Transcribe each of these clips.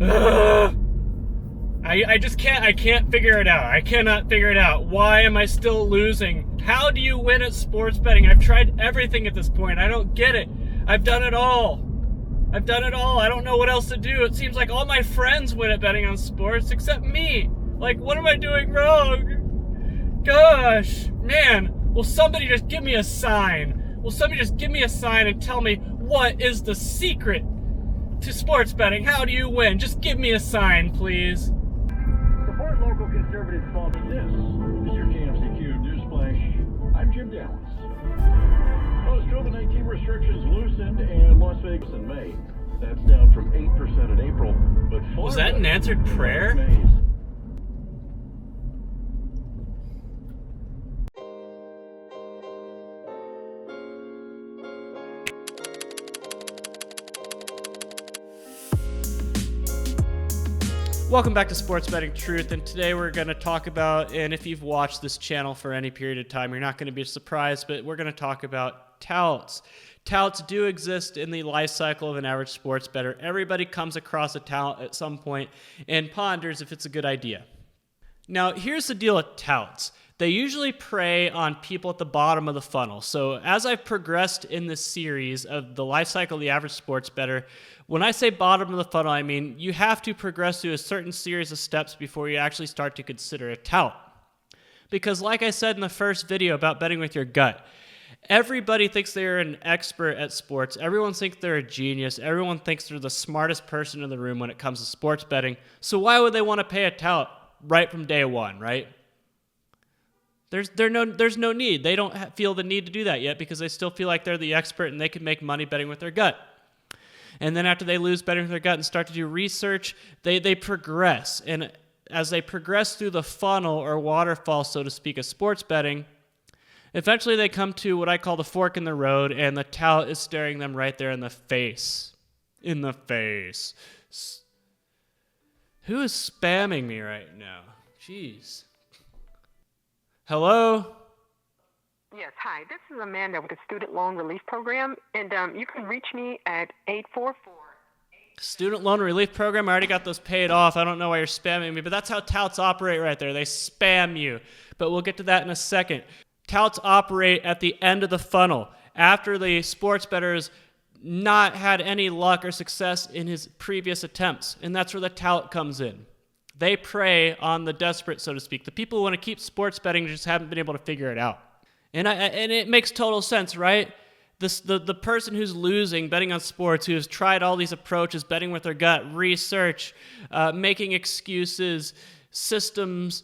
Ugh. I just can't figure it out. I cannot figure it out. Why am I still losing? How do you win at sports betting? I've tried everything at this point. I don't get it. I've done it all. I don't know what else to do. It seems like all my friends win at betting on sports except me. Like, what am I doing wrong? Gosh, man. Will somebody just give me a sign? Will somebody just give me a sign and tell me what is the secret to sports betting? How do you win? Just give me a sign, please. Support local conservative thought. This is your KFCQ News Flash. I'm Jim Dallas. Most COVID-19 restrictions loosened in Las Vegas in May. That's down from 8% in April. But was that an answered prayer? Welcome back to Sports Betting Truth, and today we're going to talk about, and if you've watched this channel for any period of time, you're not going to be surprised, but we're going to talk about touts. Touts do exist in the life cycle of an average sports bettor. Everybody comes across a tout at some point and ponders if it's a good idea. Now, here's the deal with touts. They usually prey on people at the bottom of the funnel. So as I've progressed in this series of the life cycle of the average sports bettor, when I say bottom of the funnel, I mean you have to progress through a certain series of steps before you actually start to consider a tout. Because like I said in the first video about betting with your gut, everybody thinks they're an expert at sports. Everyone thinks they're a genius. Everyone thinks they're the smartest person in the room when it comes to sports betting. So why would they want to pay a tout right from day one, right? There's no need. They don't feel the need to do that yet because they still feel like they're the expert and they can make money betting with their gut. And then after they lose betting with their gut and start to do research, they progress. And as they progress through the funnel or waterfall, so to speak, of sports betting, eventually they come to what I call the fork in the road, and the tout is staring them right there in the face. In the face. Who is spamming me right now? Jeez. Hello? Yes, hi. This is Amanda with the Student Loan Relief Program, and you can reach me at 844. Student Loan Relief Program? I already got those paid off. I don't know why you're spamming me, but that's how touts operate right there. They spam you. But we'll get to that in a second. Touts operate at the end of the funnel. After the sports bettor has not had any luck or success in his previous attempts, and that's where the tout comes in. They prey on the desperate, so to speak. The people who want to keep sports betting just haven't been able to figure it out. And it makes total sense, right? The person who's losing, betting on sports, who has tried all these approaches, betting with their gut, research, making excuses, systems,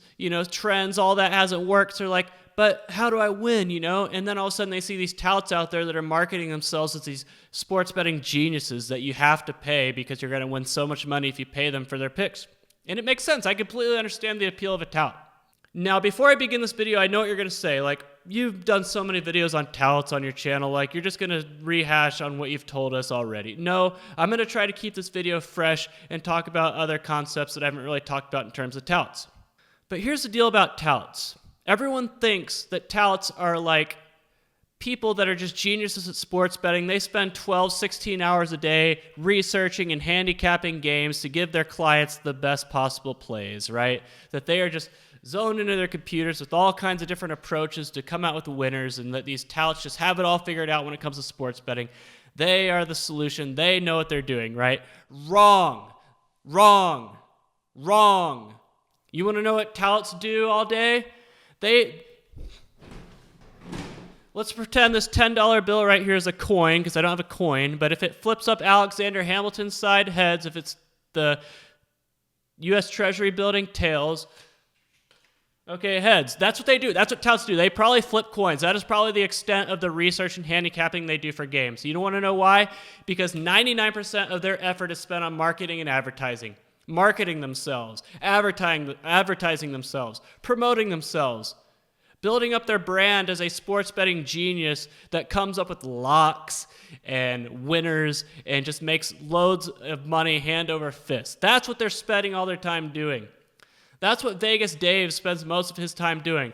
trends, all that hasn't worked. So they're like, but how do I win, And then all of a sudden they see these touts out there that are marketing themselves as these sports betting geniuses that you have to pay because you're going to win so much money if you pay them for their picks. And it makes sense. I completely understand the appeal of a tout. Now, before I begin this video, I know what you're going to say. Like, you've done so many videos on touts on your channel. Like, you're just going to rehash on what you've told us already. No, I'm going to try to keep this video fresh and talk about other concepts that I haven't really talked about in terms of touts. But here's the deal about touts. Everyone thinks that touts are like people that are just geniuses at sports betting. They spend 12, 16 hours a day researching and handicapping games to give their clients the best possible plays, right? That they are just zoned into their computers with all kinds of different approaches to come out with winners, and that these touts just have it all figured out when it comes to sports betting. They are the solution. They know what they're doing, right? Wrong. Wrong. Wrong. You want to know what touts do all day? Let's pretend this $10 bill right here is a coin, because I don't have a coin, but if it flips up Alexander Hamilton's side, heads. If it's the U.S. Treasury building, tails. Okay, heads. That's what they do. That's what touts do. They probably flip coins. That is probably the extent of the research and handicapping they do for games. You don't want to know why? Because 99% of their effort is spent on marketing and advertising. Marketing themselves, advertising themselves, promoting themselves, building up their brand as a sports betting genius that comes up with locks and winners and just makes loads of money hand over fist. That's what they're spending all their time doing. That's what Vegas Dave spends most of his time doing.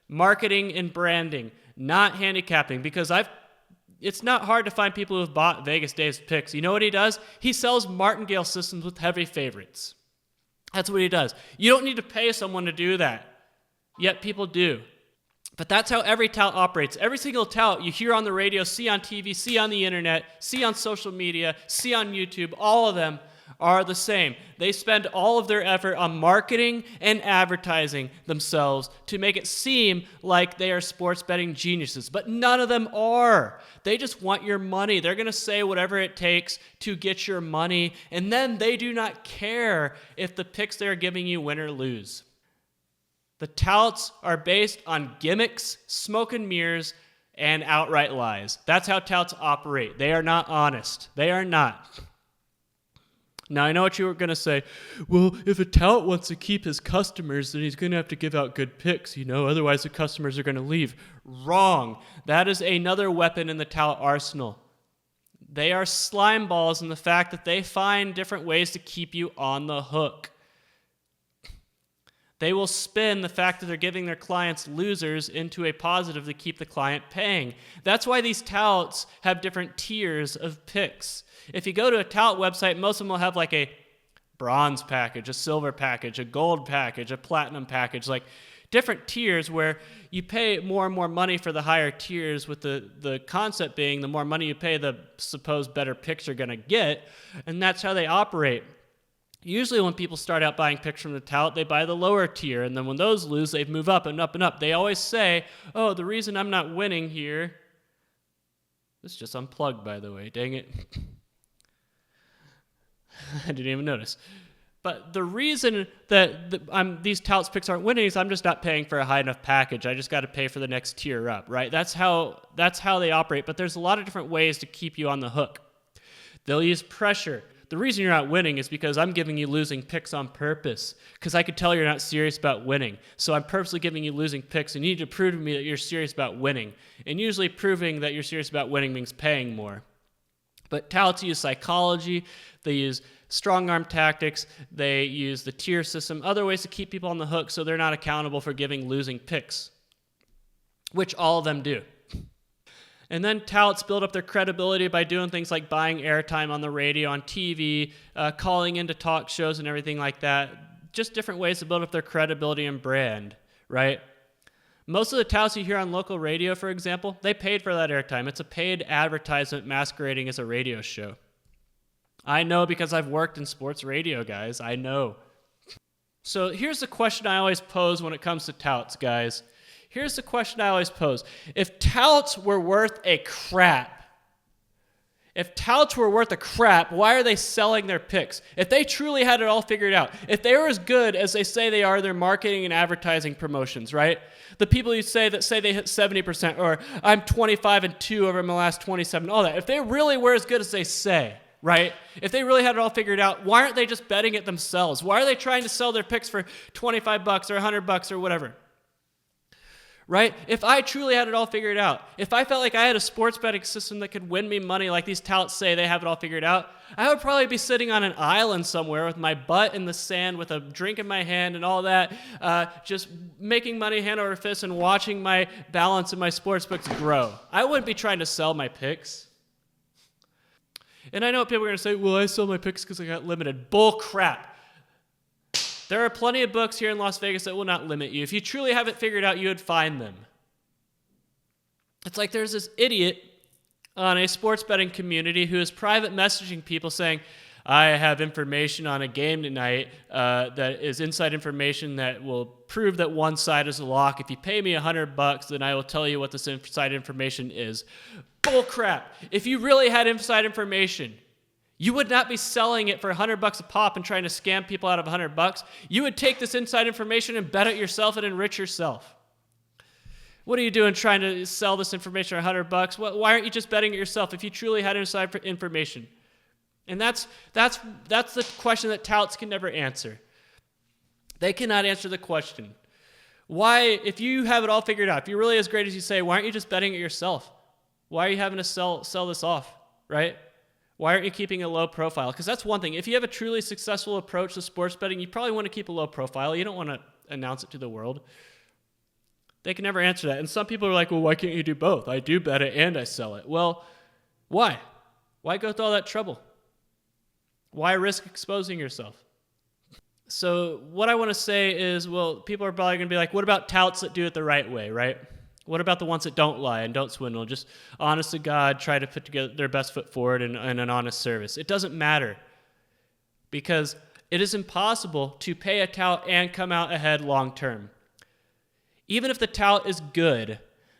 Marketing and branding, not handicapping. Because It's not hard to find people who have bought Vegas Dave's picks. You know what he does? He sells martingale systems with heavy favorites. That's what he does. You don't need to pay someone to do that, yet people do. But that's how every tout operates. Every single tout you hear on the radio, see on TV, see on the internet, see on social media, see on YouTube, all of them are the same. They spend all of their effort on marketing and advertising themselves to make it seem like they are sports betting geniuses, but none of them are. They just want your money. They're going to say whatever it takes to get your money, and then they do not care if the picks they're giving you win or lose. The touts are based on gimmicks, smoke and mirrors, and outright lies. That's how touts operate. They are not honest. They are not. Now, I know what you were going to say. Well, if a tout wants to keep his customers, then he's going to have to give out good picks, otherwise the customers are going to leave. Wrong. That is another weapon in the tout arsenal. They are slime balls in the fact that they find different ways to keep you on the hook. They will spin the fact that they're giving their clients losers into a positive to keep the client paying. That's why these touts have different tiers of picks. If you go to a tout website, most of them will have like a bronze package, a silver package, a gold package, a platinum package, like different tiers where you pay more and more money for the higher tiers, with the concept being the more money you pay, the supposed better picks you're going to get, and that's how they operate. Usually when people start out buying picks from the tout, they buy the lower tier, and then when those lose, they move up and up and up. They always say, oh, the reason I'm not winning here... This is just unplugged, by the way. Dang it. I didn't even notice. But the reason that these touts picks aren't winning is I'm just not paying for a high enough package. I just got to pay for the next tier up, right? That's how they operate. But there's a lot of different ways to keep you on the hook. They'll use pressure. The reason you're not winning is because I'm giving you losing picks on purpose, because I could tell you're not serious about winning. So I'm purposely giving you losing picks, and you need to prove to me that you're serious about winning. And usually proving that you're serious about winning means paying more. But touts use psychology, they use strong arm tactics, they use the tier system, other ways to keep people on the hook so they're not accountable for giving losing picks, which all of them do. And then touts build up their credibility by doing things like buying airtime on the radio, on TV, calling into talk shows and everything like that. Just different ways to build up their credibility and brand, right? Most of the touts you hear on local radio, for example, they paid for that airtime. It's a paid advertisement masquerading as a radio show. I know because I've worked in sports radio, guys. I know. So here's the question I always pose when it comes to touts, guys. Here's the question I always pose. If touts were worth a crap, why are they selling their picks? If they truly had it all figured out, if they were as good as they say they are, their marketing and advertising promotions, right? The people you say they hit 70%, or I'm 25-2 over my last 27, all that. If they really were as good as they say, right? If they really had it all figured out, why aren't they just betting it themselves? Why are they trying to sell their picks for $25 or $100 or whatever? Right? If I truly had it all figured out, if I felt like I had a sports betting system that could win me money like these touts say they have it all figured out, I would probably be sitting on an island somewhere with my butt in the sand with a drink in my hand and all that, just making money hand over fist and watching my balance in my sports books grow. I wouldn't be trying to sell my picks. And I know people are going to say, well, I sell my picks because I got limited. Bull crap. There are plenty of books here in Las Vegas that will not limit you. If you truly have it figured out, you would find them. It's like there's this idiot on a sports betting community who is private messaging people saying, I have information on a game tonight that is inside information that will prove that one side is a lock. If you pay me $100, then I will tell you what this inside information is. Bull crap. If you really had inside information, you would not be selling it for $100 a pop and trying to scam people out of $100. You would take this inside information and bet it yourself and enrich yourself. What are you doing trying to sell this information for $100? Why aren't you just betting it yourself if you truly had inside information? And that's the question that touts can never answer. They cannot answer the question. Why, if you have it all figured out, if you're really as great as you say, why aren't you just betting it yourself? Why are you having to sell this off, right? Why aren't you keeping a low profile? Because that's one thing. If you have a truly successful approach to sports betting, you probably want to keep a low profile. You don't want to announce it to the world. They can never answer that. And some people are like, well, why can't you do both? I do bet it and I sell it. Well, why? Why go through all that trouble? Why risk exposing yourself? So what I want to say is, well, people are probably going to be like, what about touts that do it the right way, right? What about the ones that don't lie and don't swindle, just honest to God, try to put together their best foot forward in an honest service? It doesn't matter, because it is impossible to pay a tout and come out ahead long term. Even if the tout is good,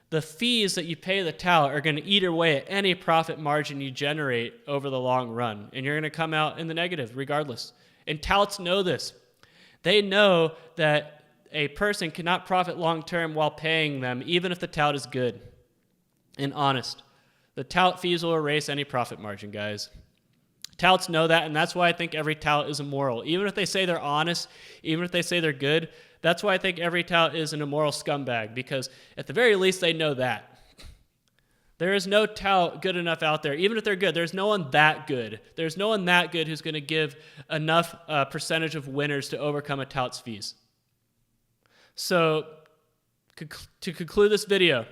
the fees that you pay the tout are going to eat away at any profit margin you generate over the long run, and you're going to come out in the negative regardless. And touts know this. They know that a person cannot profit long term while paying them, even if the tout is good and honest. The tout fees will erase any profit margin, guys. Touts know that, and that's why I think every tout is immoral. Even if they say they're honest, even if they say they're good, that's why I think every tout is an immoral scumbag, because at the very least they know that. There is no tout good enough out there. Even if they're good, there's no one that good. There's no one that good who's going to give enough percentage of winners to overcome a tout's fees. So, to conclude this video,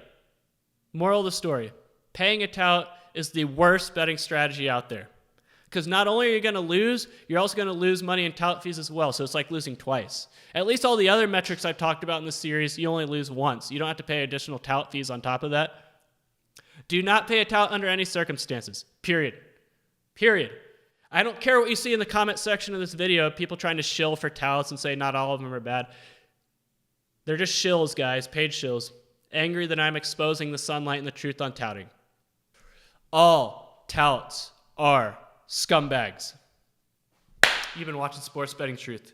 moral of the story, paying a tout is the worst betting strategy out there. Because not only are you going to lose, you're also going to lose money in tout fees as well. So it's like losing twice. At least all the other metrics I've talked about in this series, you only lose once. You don't have to pay additional tout fees on top of that. Do not pay a tout under any circumstances. Period. I don't care what you see in the comment section of this video, people trying to shill for touts and say not all of them are bad. They're just shills, guys, paid shills. Angry that I'm exposing the sunlight and the truth on touting. All touts are scumbags. You've been watching Sports Betting Truth.